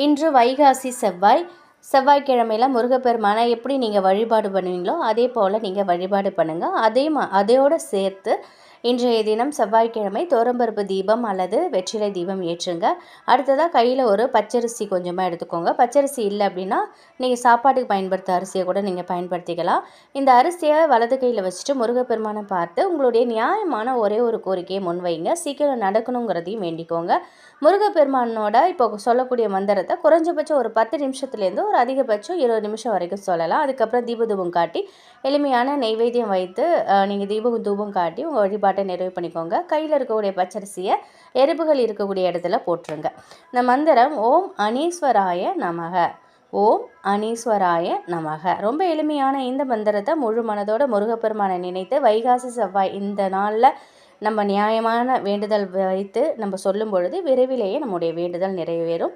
இன்று வைகாசி செவ்வாய். செவ்வாய்க்கிழமையில் முருகப்பெருமானை எப்படி நீங்கள் வழிபாடு பண்ணுவீங்களோ அதே போல் நீங்கள் வழிபாடு பண்ணுங்கள். அதையோடு சேர்த்து இன்றைய தினம் செவ்வாய்க்கிழமை தோரம்பருப்பு தீபம் அல்லது வெற்றிலை தீபம் ஏற்றுங்க. அடுத்ததாக கையில் ஒரு பச்சரிசி கொஞ்சமாக எடுத்துக்கோங்க. பச்சரிசி இல்லை அப்படின்னா நீங்கள் சாப்பாட்டுக்கு பயன்படுத்த அரிசியை கூட நீங்கள் பயன்படுத்திக்கலாம். இந்த அரிசியை வலது கையில் வச்சுட்டு முருகப்பெருமானை பார்த்து உங்களுடைய நியாயமான ஒரே ஒரு கோரிக்கையை முன்வைங்க. சீக்கிரம் நடக்கணுங்கிறதையும் வேண்டிக்கோங்க. முருகப்பெருமானோட இப்போ சொல்லக்கூடிய மந்திரத்தை குறைஞ்சபட்சம் ஒரு 10 நிமிஷத்துலேருந்து ஒரு அதிகபட்சம் 20 நிமிஷம் வரைக்கும் சொல்லலாம். அதுக்கப்புறம் தீபதூபம் காட்டி எளிமையான நெய்வேத்தியம் வைத்து நீங்கள் தூபம் காட்டி உங்கள் வழிபாட்டை நிறைவு பண்ணிக்கோங்க. கையில் இருக்கக்கூடிய பச்சரிசியை எறும்புகள் இருக்கக்கூடிய இடத்துல போட்டுருங்க. இந்த மந்திரம் ஓம் அனீஸ்வராய நமக, ஓம் அனீஸ்வராய நமக. ரொம்ப எளிமையான இந்த மந்திரத்தை முழு மனதோட முருகப்பெருமானை நினைத்து வைகாசி செவ்வாய் இந்த நாளில் நம்ம நியாயமான வேண்டுதல் வைத்து நம்ம சொல்லும் பொழுது விரைவிலேயே நம்முடைய வேண்டுதல் நிறைவேறும்.